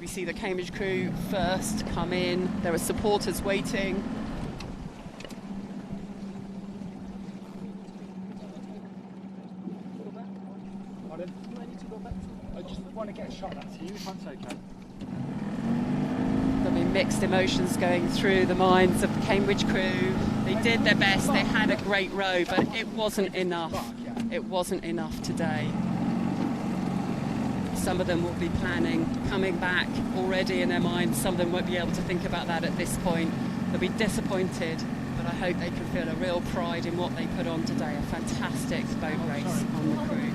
We see the Cambridge crew first come in. There are supporters waiting. I just want to get a shot at you, if that's okay. There'll be mixed emotions going through the minds of the Cambridge crew. They did their best, they had a great row, but it wasn't enough. It wasn't enough today. Some of them will be planning coming back already in their minds. Some of them won't be able to think about that at this point. They'll be disappointed, but I hope they can feel a real pride in what they put on today. A fantastic boat race on the crew.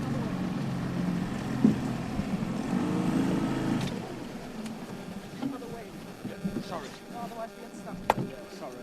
Sorry. Sorry.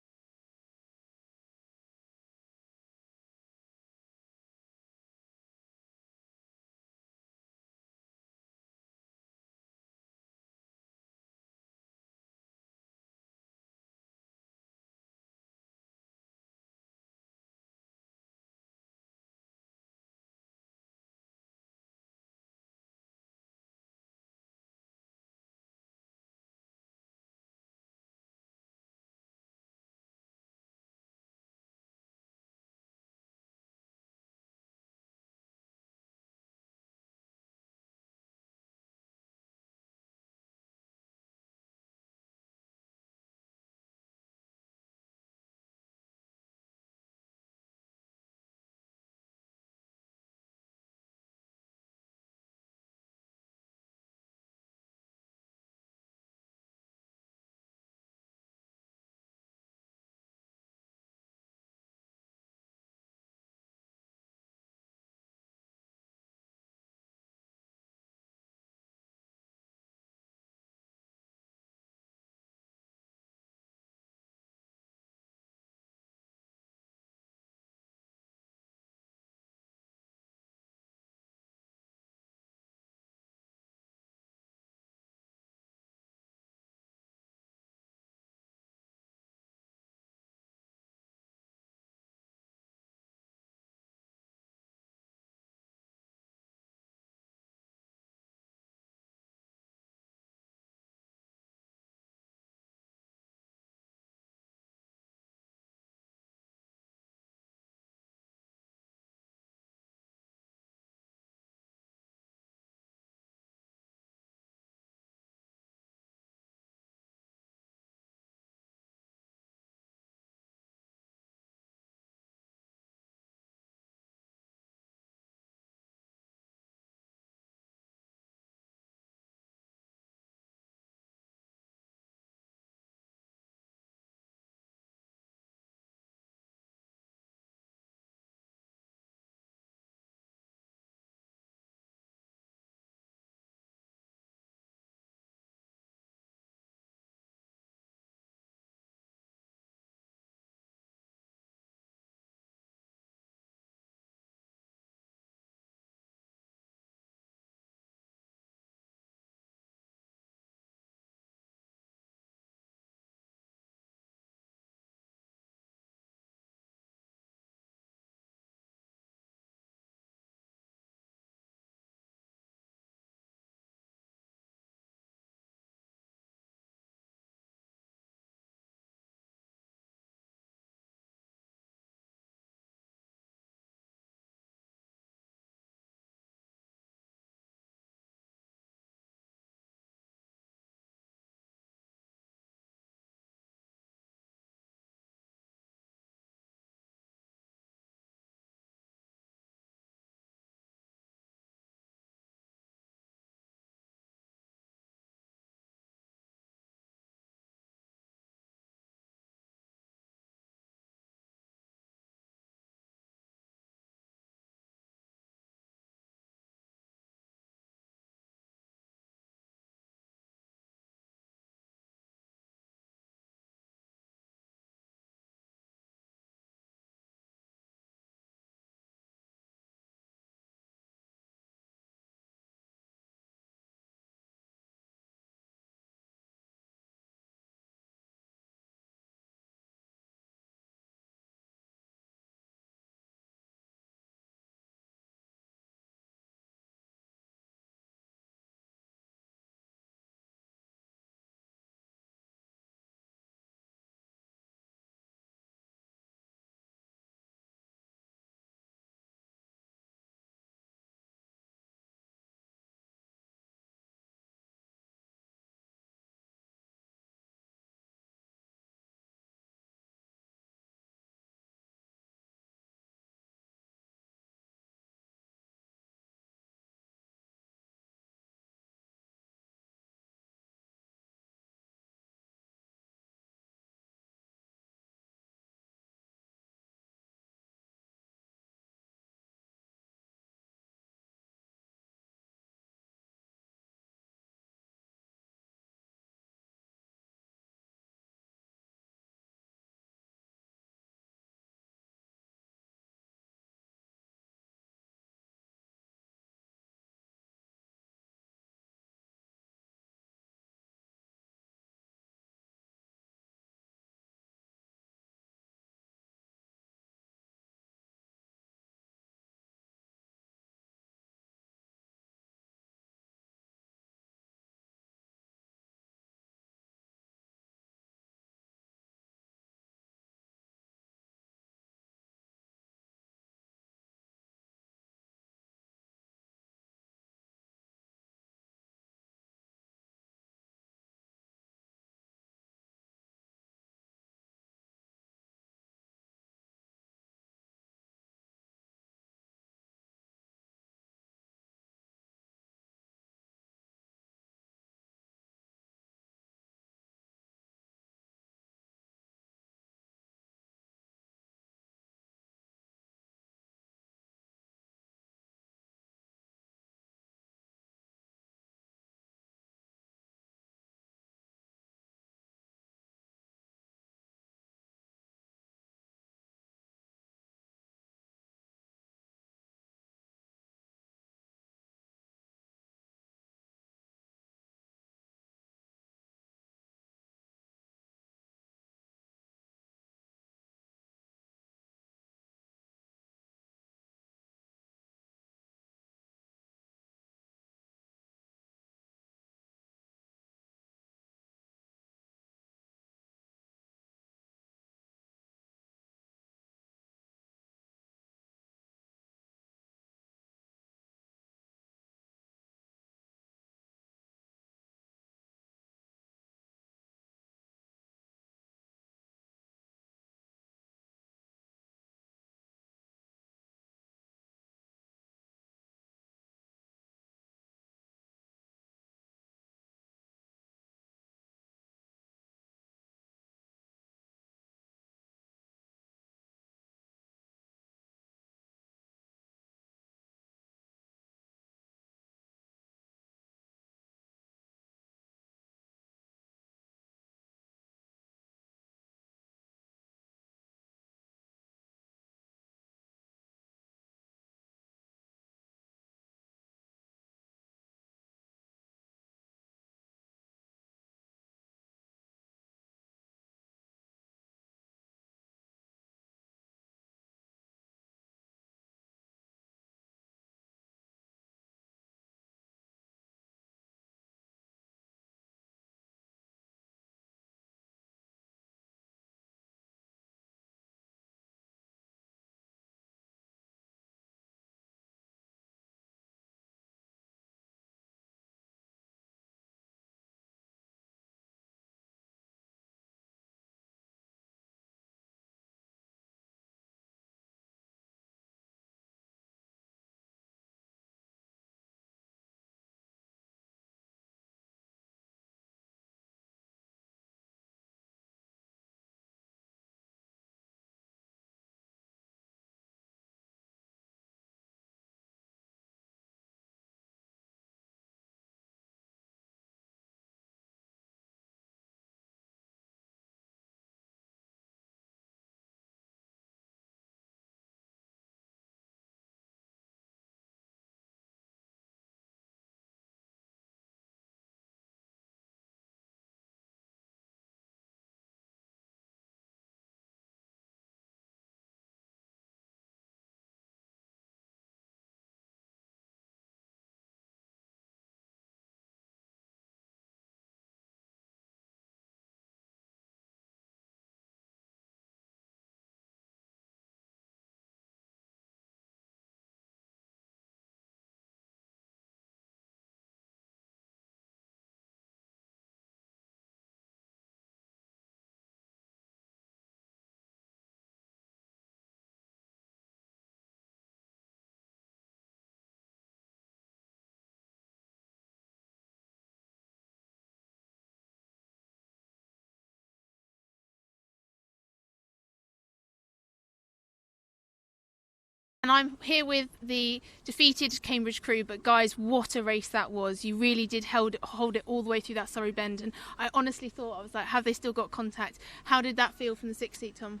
And I'm here with the defeated Cambridge crew, but guys, what a race that was. You really did hold it all the way through that Surrey bend, and I honestly thought, I was like, have they still got contact? How did that feel from the 6th seat, Tom?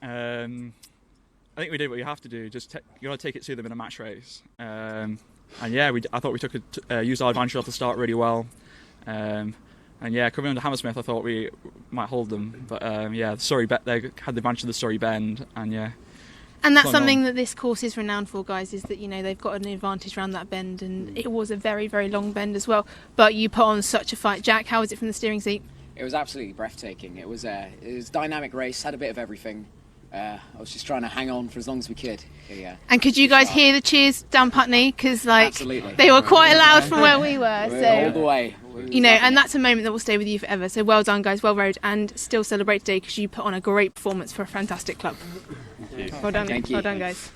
I think we did what you have to do, you got to take it to them in a match race. And yeah, I thought we used our advantage off the start really well. And yeah, coming under Hammersmith, I thought we might hold them, but yeah, they had the advantage of the Surrey bend, and yeah. And that's something that this course is renowned for, guys, is that, you know, they've got an advantage around that bend, and it was a very, very long bend as well. But you put on such a fight. Jack, how was it from the steering seat? It was absolutely breathtaking. It was a dynamic race, had a bit of everything. I was just trying to hang on for as long as we could. Yeah. And could you guys hear the cheers down Putney? Because Absolutely. They were quite loud from where we were. So all the way. You know, and that's a moment that will stay with you forever. So well done, guys. Well rode, and still celebrate today because you put on a great performance for a fantastic club. Well done. Thank you. Well done, guys.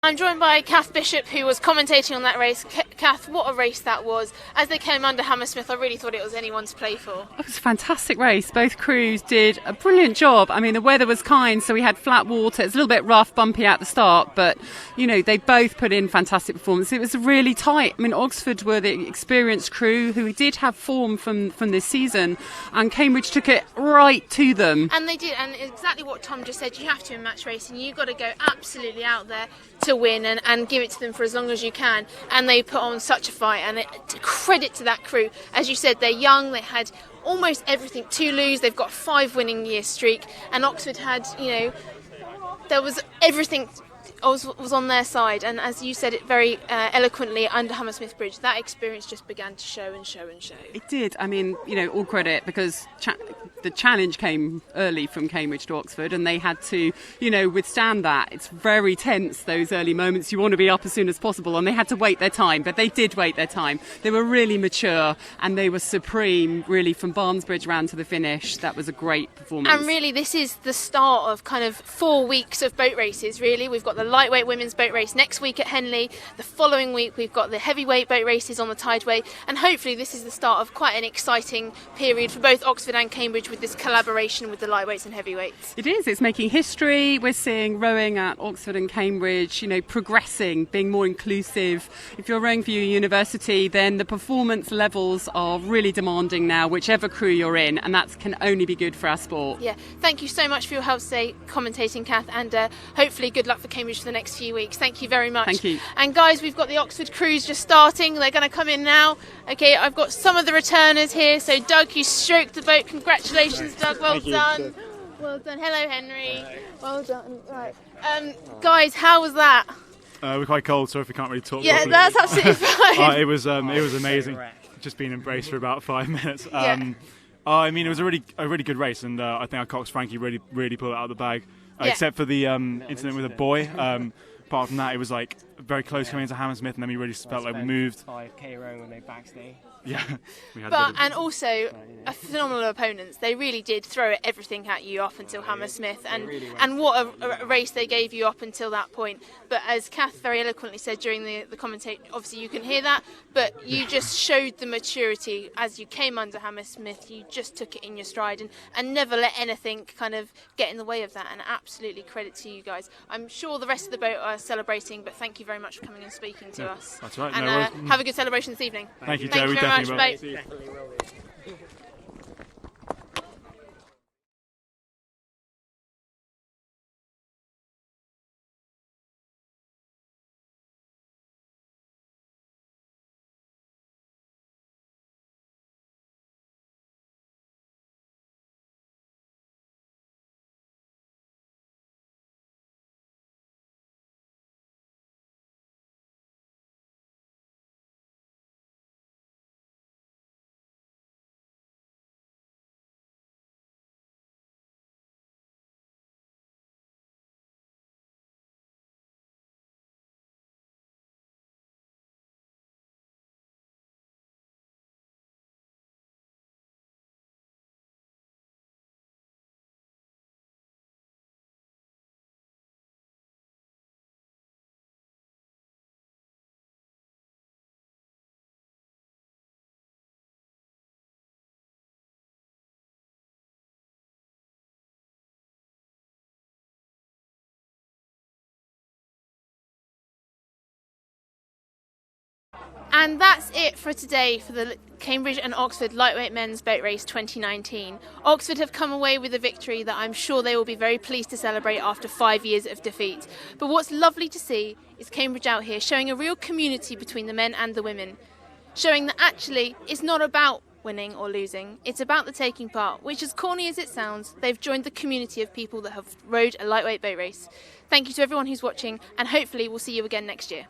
I'm joined by Kath Bishop, who was commentating on that race. Kath, what a race that was. As they came under Hammersmith, I really thought it was anyone to play for. It was a fantastic race. Both crews did a brilliant job. I mean, the weather was kind, so we had flat water. It's a little bit rough, bumpy at the start, but, you know, they both put in fantastic performance. It was really tight. I mean, Oxford were the experienced crew who did have form from this season, and Cambridge took it right to them. And they did, and exactly what Tom just said, you have to in match racing. You've got to go absolutely out there to win and give it to them for as long as you can, and they put on such a fight, and credit to that crew. As you said, they're young, they had almost everything to lose, they've got a 5 winning year streak, and Oxford had, you know, there was everything was on their side, and as you said it very eloquently under Hammersmith Bridge, that experience just began to show and show and show. It did. I mean, you know, all credit, because the challenge came early from Cambridge to Oxford, and they had to, you know, withstand that. It's very tense, those early moments. You want to be up as soon as possible, and they had to wait their time, but they did wait their time. They were really mature, and they were supreme, really, from Barnesbridge round to the finish. That was a great performance. And really, this is the start of kind of 4 weeks of boat races, really. We've got the lightweight women's boat race next week at Henley. The following week, we've got the heavyweight boat races on the Tideway, and hopefully this is the start of quite an exciting period for both Oxford and Cambridge with this collaboration with the lightweights and heavyweights. It is. It's making history. We're seeing rowing at Oxford and Cambridge, you know, progressing, being more inclusive. If you're rowing for your university, then the performance levels are really demanding now, whichever crew you're in, and that can only be good for our sport. Yeah. Thank you so much for your help today commentating, Kath, and hopefully good luck for Cambridge for the next few weeks. Thank you very much. Thank you. And guys, we've got the Oxford crews just starting. They're going to come in now. Okay, I've got some of the returners here. So Doug, you stroked the boat. Congratulations, Doug. Well done. Well done. Hello, Henry. Well done. Right. Guys, how was that? We're quite cold, so if we can't really talk. Yeah, properly. that's absolutely fine. It was amazing. Just being embraced for about 5 minutes. Yeah. I mean, it was a really good race, and I think our cox Frankie really pulled it out of the bag. Yeah. Except for the incident with a boy. Apart from that, it was like very close coming into Hammersmith, and then we really felt like we moved. 5k rowing when they backstay. Yeah, we had But and also a phenomenal opponents. They really did throw everything at you up until Hammersmith, and what a race they gave you up until that point. But as Kath very eloquently said during the commentate, obviously you can hear that, but you just showed the maturity as you came under Hammersmith. You just took it in your stride and never let anything kind of get in the way of that. And absolutely credit to you guys. I'm sure the rest of the boat are celebrating, but thank you very much for coming and speaking to us. That's right. And no have a good celebration this evening. Thank you, Joe. Thank you very much, mate. Definitely will be. And that's it for today for the Cambridge and Oxford Lightweight Men's Boat Race 2019. Oxford have come away with a victory that I'm sure they will be very pleased to celebrate after 5 years of defeat. But what's lovely to see is Cambridge out here showing a real community between the men and the women, showing that actually it's not about winning or losing, it's about the taking part, which, as corny as it sounds, they've joined the community of people that have rowed a lightweight boat race. Thank you to everyone who's watching, and hopefully we'll see you again next year.